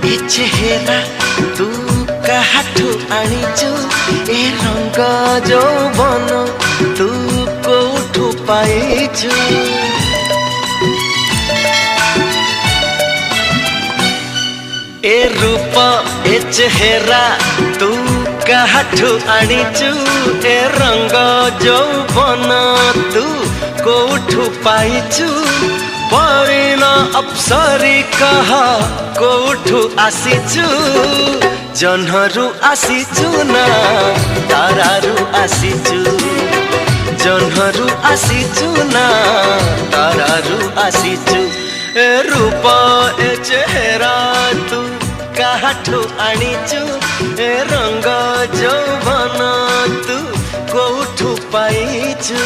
ए चेहरा तू काहाठू आनीचु ए रंग यौवन तू कोठू पाइचु ए रूप ए चेहरा तू काहाठू आनीचु ए रंग यौवन तू कोठू पाइचु परिण अप्सरी कह कोठू आसीचु जन्हरु आसीचु ना तारारु आसीचु जन्हरु आसीचु ना तारारु आसीचु ए रूप ए चेहरा तू काहाठू आनीचु ए रंग यौवन तू कोठू पाइचु।